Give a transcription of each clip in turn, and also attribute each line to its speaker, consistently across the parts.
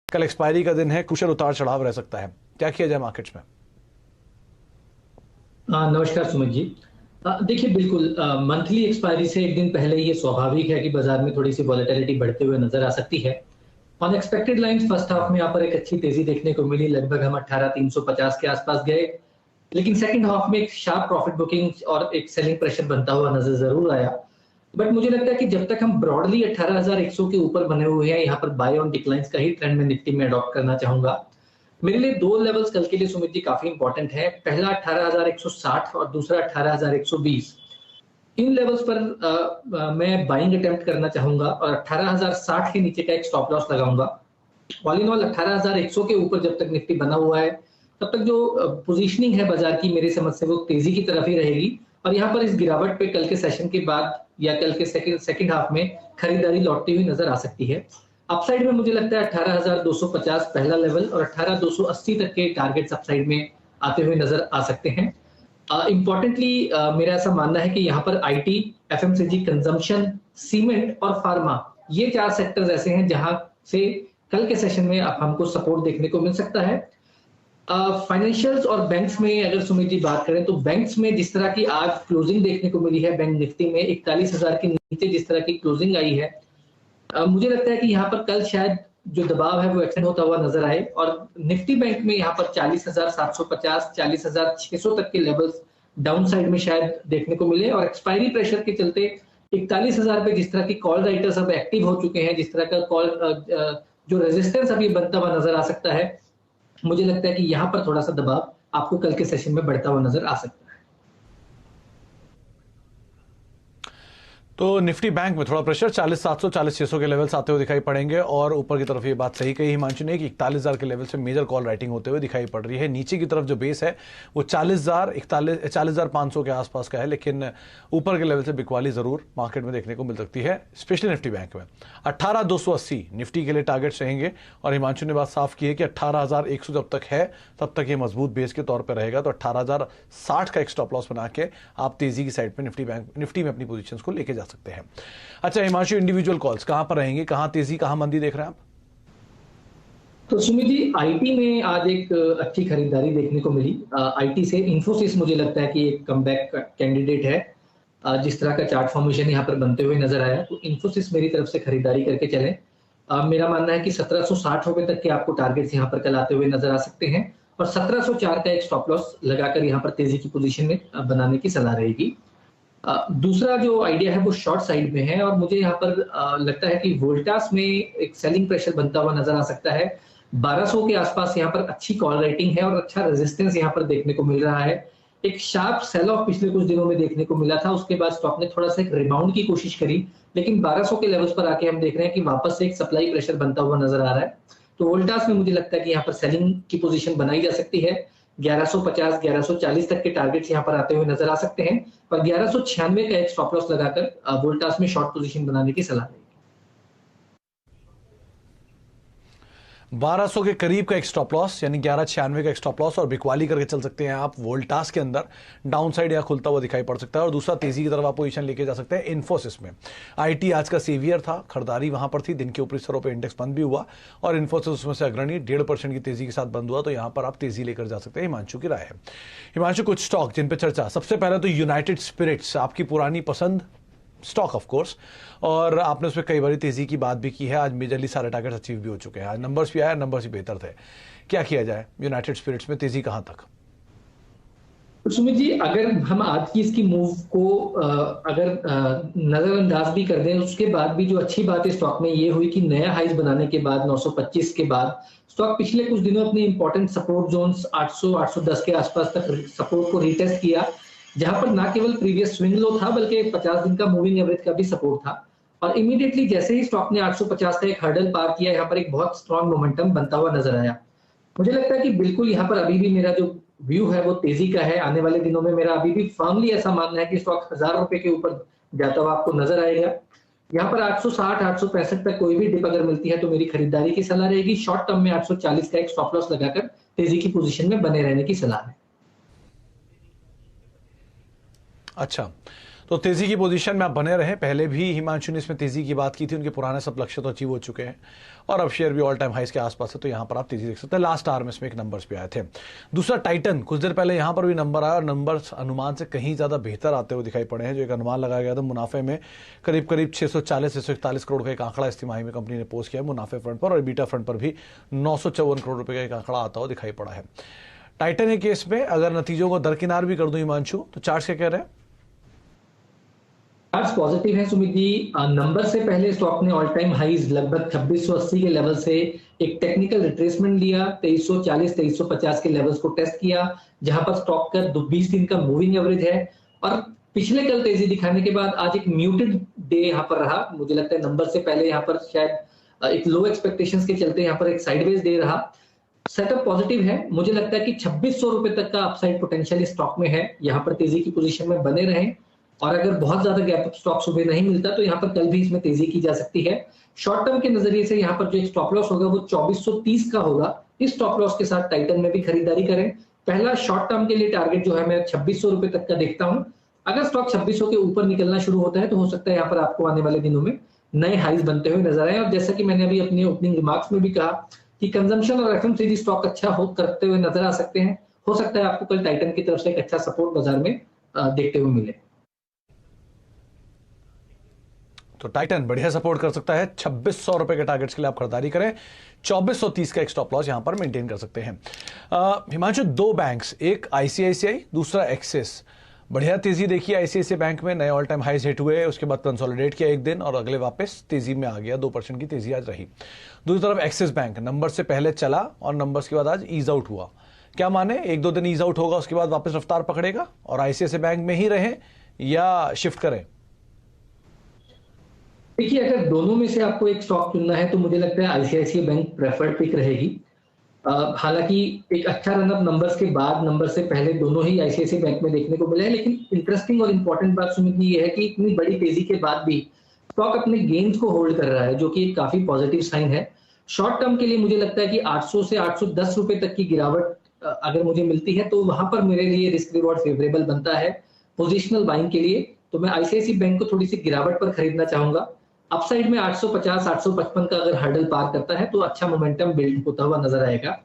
Speaker 1: कल एक्सपायरी का दिन है, कुशल उतार चढ़ाव रह सकता है, क्या किया जाए मार्केट्स में?
Speaker 2: नमस्कार सुमित जी। देखिए बिल्कुल मंथली एक्सपायरी से एक दिन पहले ये स्वाभाविक है कि बाजार में थोड़ी सी वॉलेटिलिटी बढ़ते हुए नजर आ सकती है। अनएक्सपेक्टेड लाइंस फर्स्ट हाफ में यहाँ पर एक अच्छी तेजी देखने को मिली, लगभग हम 18,350 के आसपास गए। लेकिन सेकंड हाफ में एक शार्प प्रॉफिट बुकिंग और एक सेलिंग प्रेशर बनता हुआ नजर जरूर आया। बट मुझे लगता है कि जब तक हम ब्रॉडली 18,100 के ऊपर बने हुए हैं, यहाँ पर बाय ऑन डिक्लाइंस का ही ट्रेंड में निफ्टी में अडॉप्ट करना चाहूंगा। मेरे लिए दो लेवल्स कल के लिए सुमित जी काफी इंपॉर्टेंट है। पहला 18,160 और दूसरा 18,120। इन लेवल्स पर मैं बाइंग अटेम्प्ट करना चाहूंगा और 18,060 के नीचे का एक स्टॉप लॉस लगाऊंगा। ऑल इन ऑल 18,100 के ऊपर जब तक निफ्टी बना हुआ है, तब तक जो पोजीशनिंग है बाजार की मेरी समझ से वो तेजी की तरफ ही रहेगी। और यहाँ पर इस गिरावट पे कल के सेशन के बाद या कल के सेकंड हाफ में खरीदारी लौटती हुई नजर आ सकती है। अपसाइड में मुझे लगता है 18,250 पहला लेवल और 18,280 तक के टारगेट्स अपसाइड में आते हुए नजर आ सकते हैं। इंपॉर्टेंटली मेरा ऐसा मानना है कि यहाँ पर आईटी, एफएमसीजी, कंजम्पशन, सीमेंट और फार्मा, ये चार सेक्टर्स ऐसे हैं जहां से कल के सेशन में आप हमको सपोर्ट देखने को मिल सकता है। फाइनेंशियल्स और बैंक्स में अगर सुमित जी बात करें तो बैंक्स में जिस तरह की आज क्लोजिंग देखने को मिली है, बैंक निफ्टी में 41,000 के नीचे जिस तरह की क्लोजिंग आई है, मुझे लगता है कि यहाँ पर कल शायद जो दबाव है वो एक्सटेंड होता हुआ नजर आए और निफ्टी बैंक में यहाँ पर 40,750, 40,600 तक के लेवल्स डाउन साइड में शायद देखने को मिले। और एक्सपायरी प्रेशर के चलते 41,000 पे जिस तरह की कॉल राइटर्स अब एक्टिव हो चुके हैं, जिस तरह का कॉल जो रेजिस्टेंस अभी बनता हुआ नजर आ सकता है, मुझे लगता है कि यहाँ पर थोड़ा सा दबाव आपको कल के सेशन में बढ़ता हुआ नजर आ सकता है।
Speaker 1: तो निफ्टी बैंक में थोड़ा प्रेशर 40,700, 40,600 के लेवल्स आते हुए दिखाई पड़ेंगे और ऊपर की तरफ ये बात सही कही हिमांशु ने कि 41,000 के लेवल से मेजर कॉल राइटिंग होते हुए दिखाई पड़ रही है। नीचे की तरफ जो बेस है वो 40,500 के आसपास का है, लेकिन ऊपर के लेवल से बिकवाली जरूर मार्केट में देखने को मिल सकती है, स्पेशली निफ्टी बैंक में। 18,280 निफ्टी के लिए टारगेट्स रहेंगे और हिमांशु ने बात साफ की है कि 18,100 जब तक है तब तक ये मजबूत बेस के तौर पर रहेगा। तो 18,060 का एक स्टॉप लॉस बना के आप तेजी की साइड पर निफ्टी में अपनी पोजीशंस को लेके जा सकते हैं। अच्छा हिमांशु, इंडिविजुअल कॉल्स कहां पर रहेंगे, कहां तेजी कहां मंदी देख रहे हैं आप?
Speaker 2: तो सुमित जी, आईटी में आज एक अच्छी खरीदारी देखने को मिली। आईटी से इंफोसिस मुझे लगता है कि एक कमबैक कैंडिडेट है। जिस तरह का चार्ट फॉर्मेशन यहाँ पर बनते हुए नजर आया, तो इंफोसिस मेरी तरफ से खरीदारी करके चलें। मेरा मानना है कि 1760 रुपए तक के आपको टारगेट्स यहाँ पर कल आते हुए नजर आ सकते हैं और 1704 का एक स्टॉप लॉस लगाकर यहाँ पर तेजी की पोजीशन में बनाने की सलाह रहेगी। दूसरा जो आइडिया है वो शॉर्ट साइड में है और मुझे यहाँ पर लगता है कि वोल्टास में एक सेलिंग प्रेशर बनता हुआ नजर आ सकता है। 1200 के आसपास यहाँ पर अच्छी कॉल राइटिंग है और अच्छा रेजिस्टेंस यहाँ पर देखने को मिल रहा है। एक शार्प सेल ऑफ पिछले कुछ दिनों में देखने को मिला था, उसके बाद स्टॉक ने थोड़ा सा एक रिबाउंड की कोशिश करी, लेकिन 1200 के लेवल्स पर आके हम देख रहे हैं कि वापस से एक सप्लाई प्रेशर बनता हुआ नजर आ रहा है। तो वोल्टास में मुझे लगता है कि यहाँ पर सेलिंग की पोजीशन बनाई जा सकती है। 1150, 1140 तक के टारगेट्स यहाँ पर आते हुए नजर आ सकते हैं और 1196 का एक स्टॉप लॉस लगाकर वोल्टास में शॉर्ट पोजीशन बनाने की सलाह देगी।
Speaker 1: 1200 के करीब का एक स्टॉप लॉस यानी 1196 का एक स्टॉप लॉस और बिकवाली करके चल सकते हैं आप। वोल्टास के अंदर डाउन साइड या खुलता हुआ दिखाई पड़ सकता है और दूसरा तेजी की तरफ आप पोजीशन लेके जा सकते हैं इन्फोसिस में। आईटी आज का सेवियर था, खरीदारी वहां पर थी, दिन के ऊपरी स्तरों पर इंडेक्स बंद भी हुआ और इन्फोसिस उसमें से अग्रणी 1.5% की तेजी के साथ बंद हुआ, तो यहां पर आप तेजी लेकर जा सकते हैं। हिमांशु की राय है। हिमांशु, कुछ स्टॉक जिन पर चर्चा, सबसे पहले तो यूनाइटेड स्पिरिट्स, आपकी पुरानी पसंद स्टॉक ऑफ कोर्स, और आपने उसमें कई बार तेजी की बात भी की है। आज मेजरली सारे टारगेट्स अचीव भी हो चुके हैं, आज नंबर्स भी आया, नंबर्स भी बेहतर थे। क्या किया जाए यूनाइटेड स्पिरिट्स में, तेजी कहां तक?
Speaker 2: सुमित जी, अगर हम आज की इसकी मूव को अगर नजरअंदाज भी कर दें, उसके बाद भी जो अच्छी बात है स्टॉक में ये हुई कि नया हाइज बनाने के बाद 925 के बाद स्टॉक पिछले कुछ दिनों अपने इंपॉर्टेंट सपोर्ट जोन्स 800, 810 के आसपास तक सपोर्ट को रीटेस्ट किया, जहां पर ना केवल प्रीवियस स्विंग लो था बल्कि 50 दिन का मूविंग एवरेज का भी सपोर्ट था। और इमीडिएटली जैसे ही स्टॉक ने 850 का एक हर्डल पार किया, यहाँ पर एक बहुत स्ट्रॉन्ग मोमेंटम बनता हुआ नजर आया। मुझे लगता है कि बिल्कुल यहाँ पर अभी भी मेरा जो व्यू है वो तेजी का है। आने वाले दिनों में मेरा अभी भी फर्मली ऐसा मानना है कि स्टॉक 1000 रुपए के ऊपर जाता हुआ आपको नजर आएगा। यहाँ पर 860, 865 तक कोई भी डिप अगर मिलती है तो मेरी खरीदारी की सलाह रहेगी। शॉर्ट टर्म में 840 का एक स्टॉप लॉस लगाकर तेजी की पोजीशन में बने रहने की सलाह है।
Speaker 1: अच्छा, तो तेजी की पोजीशन में आप बने रहे। पहले भी हिमांशु ने इसमें तेजी की बात की थी, उनके पुराने सब लक्ष्य तो अचीव हो चुके हैं और अब शेयर भी ऑल टाइम हाइस के आसपास है, तो यहां पर आप तेजी देख सकते हैं। लास्ट आवर में इसमें एक नंबर्स भी आए थे। दूसरा टाइटन, कुछ देर पहले यहां पर भी नंबर आया और नंबर्स अनुमान से कहीं ज्यादा बेहतर आते हुए दिखाई पड़े हैं। जो एक अनुमान लगाया गया था मुनाफे में करीब करीब 640-641 करोड़ का एक आंकड़ा इस तिमाही में कंपनी ने पोस्ट किया है मुनाफे फ्रंट पर, और बीटा फ्रंट पर भी 954 करोड़ रुपए का एक आंकड़ा आता हुआ दिखाई पड़ा है। टाइटन के केस में अगर नतीजों को दरकिनार भी कर दूं हिमांशु, तो चार्ट्स क्या कह रहे हैं?
Speaker 2: चार्ट्स पॉजिटिव है सुमित जी। नंबर से पहले स्टॉक ने ऑल टाइम हाईज लगभग 2680 के लेवल से एक टेक्निकल रिट्रेसमेंट लिया, 2340-2350 के लेवल्स को टेस्ट किया, जहां पर स्टॉक का 20 दिन का मूविंग एवरेज है। और पिछले कल तेजी दिखाने के बाद आज एक म्यूटेड डे यहाँ पर रहा। मुझे लगता है नंबर से पहले यहाँ पर शायद एक लो एक्सपेक्टेशंस के चलते यहाँ पर एक साइडवेज डे रहा। सेटअप पॉजिटिव है। मुझे लगता है कि 2600 रुपए तक का अपसाइड पोटेंशियल स्टॉक में है। यहाँ पर तेजी की पोजीशन में बने रहें, और अगर बहुत ज्यादा गैप अप स्टॉक सुबह नहीं मिलता तो यहाँ पर कल भी इसमें तेजी की जा सकती है। शॉर्ट टर्म के नजरिए से यहाँ पर जो एक स्टॉप लॉस होगा वो 2430 का होगा। इस स्टॉप लॉस के साथ टाइटन में भी खरीदारी करें। पहला शॉर्ट टर्म के लिए टारगेट जो है मैं 2600 रुपए तक का देखता हूं। अगर स्टॉक 2600 के ऊपर निकलना शुरू होता है तो हो सकता है यहाँ पर आपको आने वाले दिनों में नए हाईज बनते हुए नजर आए। और जैसा कि मैंने अभी अपने ओपनिंग रिमार्क्स में भी कहा कि कंजम्पशन और एफएमसीजी स्टॉक अच्छा हो करते हुए नजर आ सकते हैं। हो सकता है आपको कल टाइटन की तरफ से एक अच्छा सपोर्ट बाजार में देखते हुए मिले।
Speaker 1: तो टाइटन बढ़िया सपोर्ट कर सकता है। 2600 रुपए के टारगेट्स के लिए आप खरीदारी करें। 2430 का एक स्टॉप लॉस यहां पर मेंटेन कर सकते हैं। हिमांशु, दो बैंक्स, एक आईसीआईसीआई, दूसरा एक्सिस, बढ़िया तेजी देखी आईसीआईसीआई बैंक में, नए ऑल टाइम हाइज हिट हुए, उसके बाद कंसोलिडेट किया एक दिन और अगले वापस तेजी में आ गया। 2% की तेजी आज रही। दूसरी तरफ एक्सिस बैंक नंबर से पहले चला और नंबर्स के बाद आज ईज आउट हुआ। क्या माने, एक दो दिन ईज आउट होगा, उसके बाद वापस रफ्तार पकड़ेगा और आईसीआईसीआई बैंक में ही रहे या शिफ्ट करें?
Speaker 2: देखिए, अगर दोनों में से आपको एक स्टॉक चुनना है तो मुझे लगता है आईसीआईसीआई बैंक प्रेफर्ड पिक रहेगी। हालांकि एक अच्छा रनअप नंबर्स के बाद, नंबर से पहले दोनों ही आईसीआईसीआई बैंक में देखने को मिला है। लेकिन इंटरेस्टिंग और इंपॉर्टेंट बात सुमित ये है कि इतनी बड़ी तेजी के बाद भी स्टॉक अपने गेन्स को होल्ड कर रहा है, जो कि एक काफी पॉजिटिव साइन है। शॉर्ट टर्म के लिए मुझे लगता है कि 800 से 810 रुपए तक की गिरावट अगर मुझे मिलती है तो वहां पर मेरे लिए रिस्क रिवॉर्ड फेवरेबल बनता है पोजिशनल बाइंग के लिए। तो मैं आईसीआईसीआई बैंक को थोड़ी सी गिरावट पर खरीदना चाहूंगा। अपसाइड में 850-855 का अगर हर्डल पार करता है तो अच्छा मोमेंटम बिल्ड होता हुआ नजर आएगा।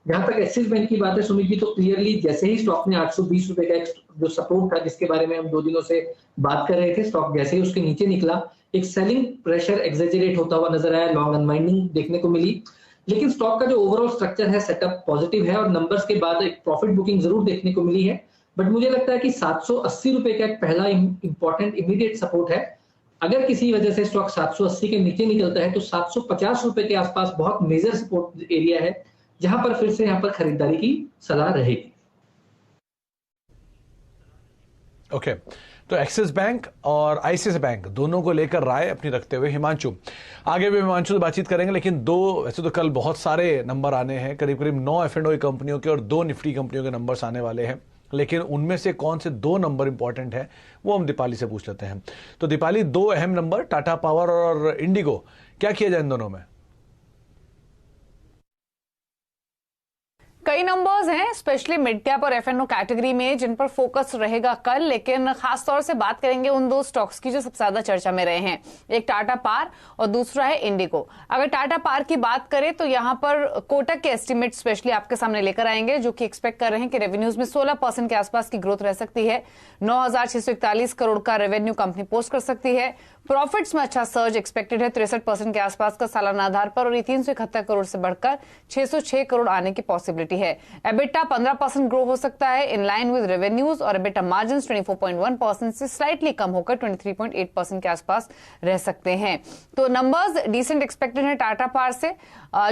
Speaker 2: जहां तक एक्सिस बैंक की बात है सुमित जी, तो क्लियरली जैसे ही स्टॉक ने 820 रुपए का जो सपोर्ट था जिसके बारे में हम 2 दिनों से बात कर रहे थे, स्टॉक जैसे ही उसके नीचे निकला एक सेलिंग प्रेशर एक्सेजरेट होता हुआ नजर आया, लॉन्ग अनवाइंडिंग देखने को मिली। लेकिन स्टॉक का जो ओवरऑल स्ट्रक्चर है, सेटअप पॉजिटिव है और नंबर्स के बाद एक प्रॉफिट बुकिंग जरूर देखने को मिली है। बट मुझे लगता है कि 780 रुपए का एक पहला इंपॉर्टेंट इमीडिएट सपोर्ट है। अगर किसी वजह से स्टॉक 780 के नीचे निकलता है तो 750 रुपए के आसपास बहुत मेजर सपोर्ट एरिया है, जहां पर फिर से यहां पर खरीदारी की सलाह रहेगी।
Speaker 1: ओके, तो एक्सिस बैंक और आईसीआईसीआई बैंक दोनों को लेकर राय अपनी रखते हुए हिमांशु, आगे भी हिमांशु से बातचीत करेंगे। लेकिन वैसे तो कल बहुत सारे नंबर आने हैं, करीब करीब 9 F&O कंपनियों के और 2 निफ्टी कंपनियों के नंबर्स आने वाले हैं। लेकिन उनमें से कौन से 2 नंबर इंपॉर्टेंट है वो हम दीपाली से पूछ लेते हैं। तो दीपाली, 2 अहम नंबर टाटा पावर और इंडिगो, क्या किया जाए इन दोनों में?
Speaker 3: कई नंबर्स हैं स्पेशली मिड कैप और एफएनओ कैटेगरी में जिन पर फोकस रहेगा कल, लेकिन खास तौर से बात करेंगे उन 2 स्टॉक्स की जो सबसे ज्यादा चर्चा में रहे हैं। एक टाटा पावर और दूसरा है इंडिगो। अगर टाटा पावर की बात करें तो यहां पर कोटक के एस्टिमेट स्पेशली आपके सामने लेकर आएंगे, जो कि एक्सपेक्ट कर रहे हैं कि रेवेन्यूज में 16% के आसपास की ग्रोथ रह सकती है। 9641 करोड़ का रेवेन्यू कंपनी पोस्ट कर सकती है। प्रॉफिट्स में अच्छा सर्ज एक्सपेक्टेड है 63% के आसपास का सालाना आधार पर, और ये 371 करोड़ से बढ़कर 606 करोड़ आने की पॉसिबिलिटी है। एबिटा 15% ग्रो हो सकता है इन लाइन विद रेवेन्यूज, और एबिटा मार्जिन 24.1% से स्लाइटली कम होकर 23.8% के आसपास रह सकते हैं। तो नंबर्स डिसेंट एक्सपेक्टेड है टाटा पावर से।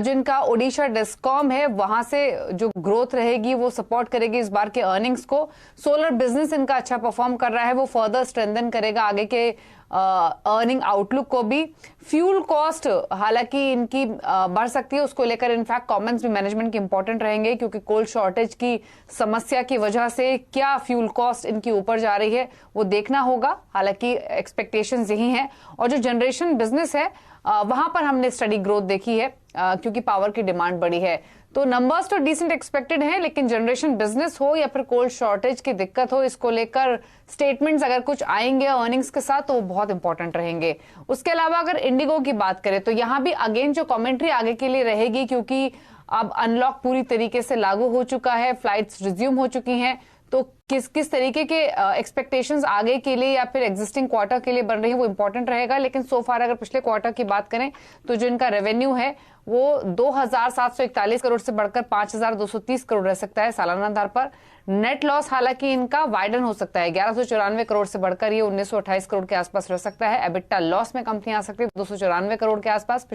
Speaker 3: जिनका ओडिशा डिस्कॉम है वहां से जो ग्रोथ रहेगी वो सपोर्ट करेगी इस बार के अर्निंग्स को। सोलर बिजनेस इनका अच्छा परफॉर्म कर रहा है, वो फर्दर स्ट्रेंथन करेगा आगे के अर्निंग आउटलुक को भी। फ्यूल कॉस्ट हालांकि इनकी बढ़ सकती है, उसको लेकर इनफैक्ट कमेंट्स भी मैनेजमेंट के इंपॉर्टेंट रहेंगे, क्योंकि कोल शॉर्टेज की समस्या की वजह से क्या फ्यूल कॉस्ट इनकी ऊपर जा रही है वो देखना होगा। हालांकि एक्सपेक्टेशंस यही हैं। और जो जनरेशन बिजनेस है वहां पर हमने स्टडी ग्रोथ देखी है क्योंकि पावर की डिमांड बढ़ी है। तो नंबर्स तो डिसेंट एक्सपेक्टेड हैं, लेकिन जनरेशन बिजनेस हो या फिर कोल्ड शॉर्टेज की दिक्कत हो, इसको लेकर स्टेटमेंट्स अगर कुछ आएंगे अर्निंग्स के साथ तो वो बहुत इंपॉर्टेंट रहेंगे। उसके अलावा अगर इंडिगो की बात करें तो यहां भी अगेन जो कमेंट्री आगे के लिए रहेगी, क्योंकि अब अनलॉक पूरी तरीके से लागू हो चुका है, फ्लाइट्स रिज्यूम हो चुकी हैं, तो किस तरीके के एक्सपेक्टेशंस आगे के लिए या फिर एग्जिस्टिंग क्वार्टर के लिए बन रही है वो इंपॉर्टेंट रहेगा। लेकिन सो फार अगर पिछले क्वार्टर की बात करें तो जो इनका रेवेन्यू है वो 2,741 करोड़ से बढ़कर 5,230 करोड़ रह सकता है सालाना आधार पर। नेट लॉस हालांकि इनका वाइडन हो सकता है, 1194 करोड़ से बढ़कर ये 1928 करोड़ के आसपास रह सकता है। एबिटा लॉस में कंपनी आ सकती है 294 करोड़ के आसपास।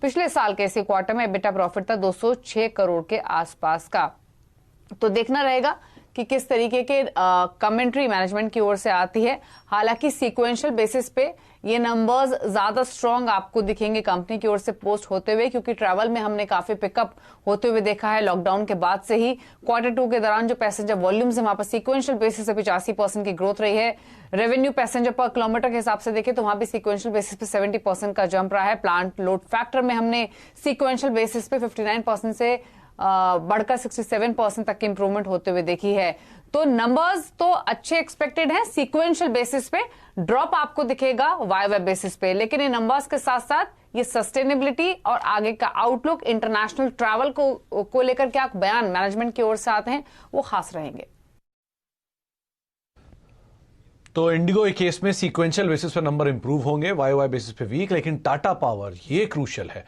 Speaker 3: पिछले साल के इसी क्वार्टर में एबिटा प्रॉफिट था 206 करोड़ के आसपास का। तो देखना रहेगा कि किस तरीके के कमेंट्री मैनेजमेंट की ओर से आती है। हालांकि सीक्वेंशियल बेसिस पे ये नंबर्स ज्यादा स्ट्रांग आपको दिखेंगे कंपनी की ओर से पोस्ट होते हुए, क्योंकि ट्रैवल में हमने काफी पिकअप होते हुए देखा है लॉकडाउन के बाद से ही। Q2 के दौरान जो पैसेंजर वॉल्यूम्स है वहां पर सीक्वेंशियल बेसिस पे 85% की ग्रोथ रही है। रेवेन्यू पैसेंजर पर किलोमीटर के हिसाब से देखें तो वहां भी सीक्वेंशियल बेसिस पे 70% का जंप रहा है। प्लांट लोड फैक्टर में हमने सीक्वेंशियल बेसिस पे 59% से बढ़कर 67% तक की इंप्रूवमेंट होते हुए देखी है। तो नंबर्स तो अच्छे एक्सपेक्टेड हैं, सीक्वेंशियल बेसिस पे ड्रॉप आपको दिखेगा वाई बेसिस पे, लेकिन ये नंबर्स के साथ साथ ये सस्टेनेबिलिटी और आगे का आउटलुक, इंटरनेशनल ट्रैवल को लेकर क्या बयान मैनेजमेंट की ओर से आते हैं वो खास रहेंगे।
Speaker 1: तो इंडिगो के केस में सीक्वेंशियल बेसिस पे नंबर इंप्रूव होंगे, वाई बेसिस पे वीक, लेकिन टाटा पावर ये क्रूशियल है।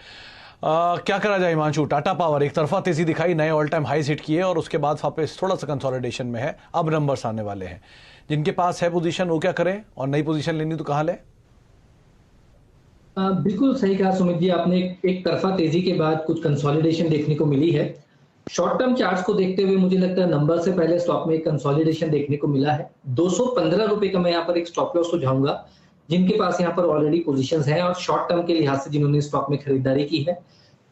Speaker 1: क्या करा जाए हिमांशु? टाटा पावर एक तरफा तेजी दिखाई, नए ऑल टाइम हाइज हिट किए और उसके बाद वापस थोड़ा सा कंसोलिडेशन में है। अब नंबर्स आने वाले हैं, जिनके पास है पोजीशन वो क्या करें, और नई पोजीशन लेनी तो कहां ले?
Speaker 2: बिल्कुल सही कहा सुमित जी आपने। एक तरफा तेजी के बाद कुछ कंसोलिडेशन देखने को मिली है। शॉर्ट टर्म चार्ट्स को देखते हुए मुझे लगता है नंबर से पहले स्टॉक में एक कंसोलिडेशन देखने को मिला है। 215 रुपए का मैं यहाँ पर एक स्टॉप लॉस सुझाऊंगा, जिनके पास यहाँ पर ऑलरेडी पोजीशंस हैं और शॉर्ट टर्म के लिहाज से जिन्होंने स्टॉक में खरीदारी की है।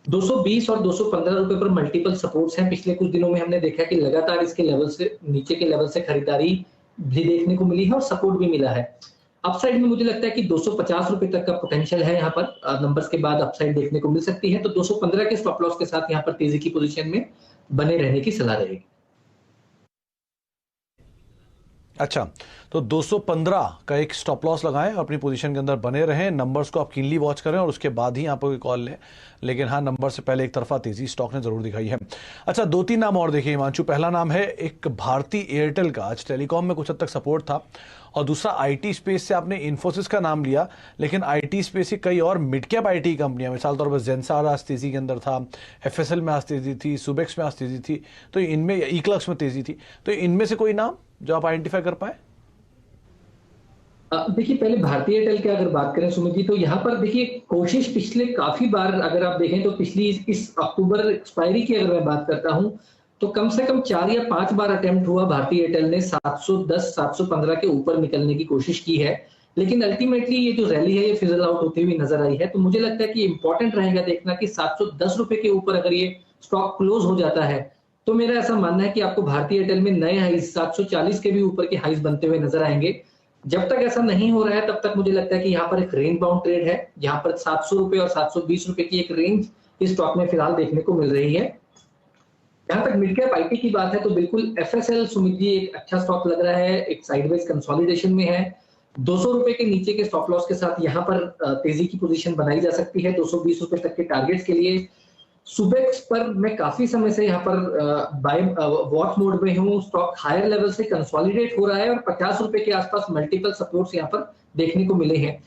Speaker 2: 220 और 215 रुपए पर मल्टीपल सपोर्ट्स हैं। पिछले कुछ दिनों में हमने देखा कि लगातार इसके लेवल से नीचे के लेवल से खरीदारी भी देखने को मिली है और सपोर्ट भी मिला है। अपसाइड में मुझे लगता है कि 250 रुपए तक का पोटेंशियल है यहाँ पर, नंबर्स के बाद अपसाइड देखने को मिल सकती है। तो 215 के स्टॉप लॉस के साथ यहाँ पर तेजी की पोजीशन में बने रहने की सलाह रहेगी।
Speaker 1: अच्छा, तो 215 का एक स्टॉप लॉस लगाएं, अपनी पोजीशन के अंदर बने रहें, नंबर्स को आप कीनली वॉच करें और उसके बाद ही आप कोई कॉल लें। लेकिन हाँ, नंबर से पहले एक तरफा तेजी स्टॉक ने जरूर दिखाई है। अच्छा, 2-3 नाम और देखिए हिमांशु। पहला नाम है एक भारती एयरटेल का। आज टेलीकॉम में कुछ हद तक सपोर्ट था, और दूसरा आईटी स्पेस से आपने इन्फोसिस का नाम लिया, लेकिन आईटी स्पेस की कई और मिड कैप आईटी कंपनियां, मिसाल तौर पर जेंसार आज तेजी के अंदर था, एफएसएल में आज तेजी थी, सुबेक्स में आज तेजी थी, तो इनमें इक्लक्स में तेजी थी, तो इनमें से कोई नाम जो आप आइडेंटिफाई कर पाए?
Speaker 2: देखिए, पहले भारतीय एयरटेल की अगर बात करें सुमित जी, तो यहाँ पर देखिए कोशिश पिछले काफी बार अगर आप देखें तो पिछली इस अक्टूबर एक्सपायरी की अगर मैं बात करता हूं तो कम से कम 4 या 5 बार अटेम्प्ट हुआ भारतीय एयरटेल ने 710 715 के ऊपर निकलने की कोशिश की है, लेकिन अल्टीमेटली ये जो रैली है ये फिजल आउट होती हुई नजर आई है। तो मुझे लगता है कि इंपॉर्टेंट रहेगा देखना कि 710 रुपए के ऊपर अगर ये स्टॉक क्लोज हो जाता है तो मेरा ऐसा मानना है कि आपको भारतीय एयरटेल में नए हाइज 740 के भी ऊपर के हाइज बनते हुए नजर आएंगे। जब तक ऐसा नहीं हो रहा है तब तक मुझे लगता है कि यहाँ पर एक रेंज बाउंड ट्रेड है, जहां पर 700 रुपए और 720 रुपए की एक रेंज इस स्टॉक में फिलहाल देखने को मिल रही है। जहां तक मिड कैप आईटी की बात है तो बिल्कुल एफएसएल सुमित जी एक अच्छा स्टॉक लग रहा है, एक साइडवेज कंसोलिडेशन में है। 200 रुपए के नीचे के स्टॉप लॉस के साथ यहाँ पर तेजी की पोजीशन बनाई जा सकती है 220 रुपए तक के टारगेट्स के लिए। सुबेक्स पर मैं काफी समय से यहाँ पर बाय वॉच मोड में हूँ। स्टॉक हायर लेवल से कंसोलिडेट हो रहा है और 50 रुपए के आसपास मल्टीपल सपोर्ट्स यहाँ पर देखने को मिले हैं।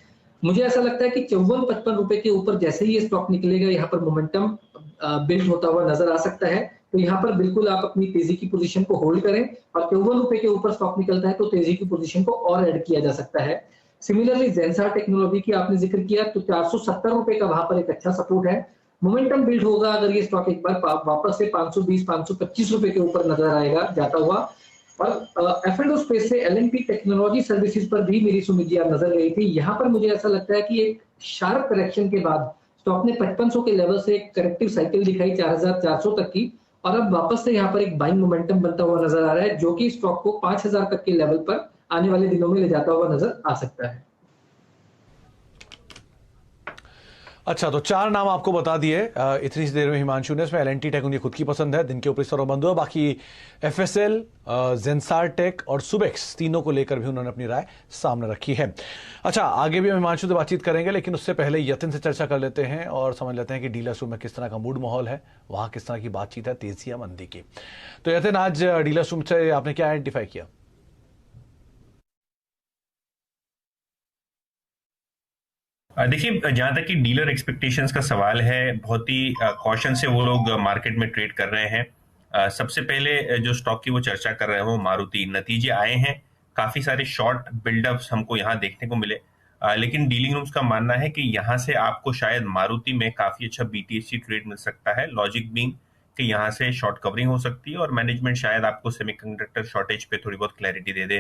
Speaker 2: मुझे ऐसा लगता है कि 54-55 रुपए के ऊपर जैसे ही ये स्टॉक निकलेगा यहाँ पर मोमेंटम बिल्ड होता हुआ नजर आ सकता है। तो यहाँ पर बिल्कुल आप अपनी तेजी की पोजीशन को होल्ड करें और 54 रुपए के ऊपर स्टॉक निकलता है तो तेजी की पोजीशन को और ऐड किया जा सकता है। सिमिलरली जेंसार टेक्नोलॉजी की आपने जिक्र किया तो 470 रुपए का वहां पर एक अच्छा सपोर्ट है। मोमेंटम बिल्ड होगा अगर ये स्टॉक एक बार वापस से 520-525 रुपए के ऊपर नजर आएगा जाता हुआ। और एफ&ओ स्पेस से एल&पी टेक्नोलॉजी सर्विसेज पर भी मेरी सुमित जी नजर गई थी। यहाँ पर मुझे ऐसा लगता है कि एक शार्प करेक्शन के बाद स्टॉक ने 5500 के लेवल से एक करेक्टिव साइकिल दिखाई 4400 तक की, और अब वापस से यहाँ पर एक बाइंग मोमेंटम बनता हुआ नजर आ रहा है जो कि स्टॉक को 5000 तक के लेवल पर आने वाले दिनों में ले जाता हुआ नजर आ सकता है।
Speaker 1: अच्छा, तो 4 नाम आपको बता दिए इतनी सी देर में हिमांशु ने। इसमें एल&टी टेक उनकी खुद की पसंद है, दिन के ऊपर इस तरह बंद हुआ। बाकी एफएसएल, जेंसार टेक और सुबेक्स, तीनों को लेकर भी उन्होंने अपनी राय सामने रखी है। अच्छा, आगे भी हम हिमांशु से बातचीत करेंगे, लेकिन उससे पहले यतिन से चर्चा कर लेते हैं और समझ लेते हैं कि डीलर्स रूम में किस तरह का मूड माहौल है, वहां किस तरह की बातचीत है, तेजी या मंदी की। तो यतिन, आज डीलर्स रूम से आपने क्या आइडेंटिफाई किया?
Speaker 4: देखिए, जहां तक कि डीलर एक्सपेक्टेशंस का सवाल है, बहुत ही कॉशन से वो लोग मार्केट में ट्रेड कर रहे हैं। सबसे पहले जो स्टॉक की वो चर्चा कर रहे हैं वो मारुति। नतीजे आए हैं, काफी सारे शॉर्ट बिल्डअप्स हमको यहाँ देखने को मिले, लेकिन डीलिंग रूम्स का मानना है कि यहाँ से आपको शायद मारुति में काफी अच्छा बीटीसी ट्रेड मिल सकता है। लॉजिक बीइंग कि यहाँ से शॉर्ट कवरिंग हो सकती है और मैनेजमेंट शायद आपको सेमीकंडक्टर शॉर्टेज पे थोड़ी बहुत क्लैरिटी दे दे।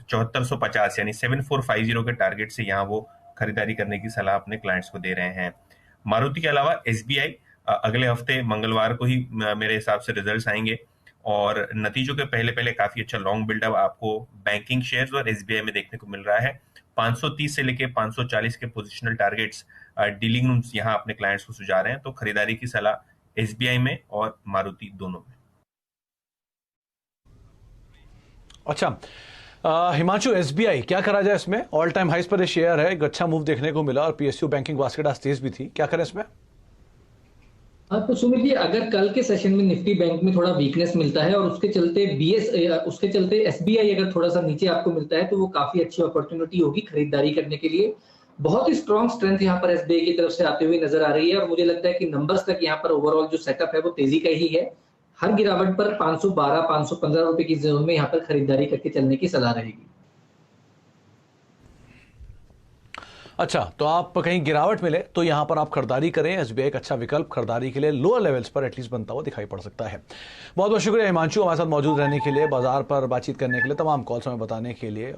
Speaker 4: 7450 यानी 7450 के टारगेट से यहाँ वो खरीदारी करने की सलाह अपने क्लाइंट्स को दे रहे हैं। मारुति के अलावा एसबीआई अगले हफ्ते मंगलवार को ही मेरे हिसाब से रिजल्ट्स आएंगे और नतीजों के पहले पहले काफी अच्छा लॉन्ग बिल्डअप आपको बैंकिंग शेयर्स और एसबीआई में देखने को मिल रहा है। 530 से लेके 540 के पोजिशनल टारगेट्स डीलिंग रूम्स यहाँ अपने क्लाइंट्स को सुझा रहे हैं, तो खरीदारी की सलाह एसबीआई में और मारुति दोनों में।
Speaker 1: अच्छा हिमांशु, एसबीआई क्या करा जाए इसमें? ऑल टाइम हाइस पर शेयर है, एक अच्छा मूव देखने को मिला और पीएसयू बैंकिंग बास्केट आज तेज भी थी, क्या करें इसमें?
Speaker 2: तो सुमित जी, अगर कल के सेशन में निफ्टी बैंक में थोड़ा वीकनेस मिलता है और उसके चलते एसबीआई अगर थोड़ा सा नीचे आपको मिलता है तो वो काफी अच्छी अपॉर्चुनिटी होगी खरीदारी करने के लिए। बहुत ही स्ट्रॉन्ग स्ट्रेंथ यहाँ पर एसबीआई की तरफ से आते हुए नजर आ रही है और मुझे लगता है कि नंबर्स तक यहाँ पर ओवरऑल जो सेटअप है वो तेजी का ही है। हर गिरावट पर 512-515 रुपए की जोन में यहाँ पर खरीदारी करके चलने की सलाह रहेगी।
Speaker 1: अच्छा, तो आप कहीं गिरावट मिले तो यहां पर आप खरीदारी करें। एसबीआई एक अच्छा विकल्प खरीदारी के लिए लोअर लेवल्स पर एटलीस्ट बनता हुआ दिखाई पड़ सकता है। बहुत बहुत शुक्रिया हिमांशु, हमारे साथ मौजूद रहने के लिए, बाजार पर बातचीत करने के लिए, तमाम कॉल्स हमें बताने के लिए।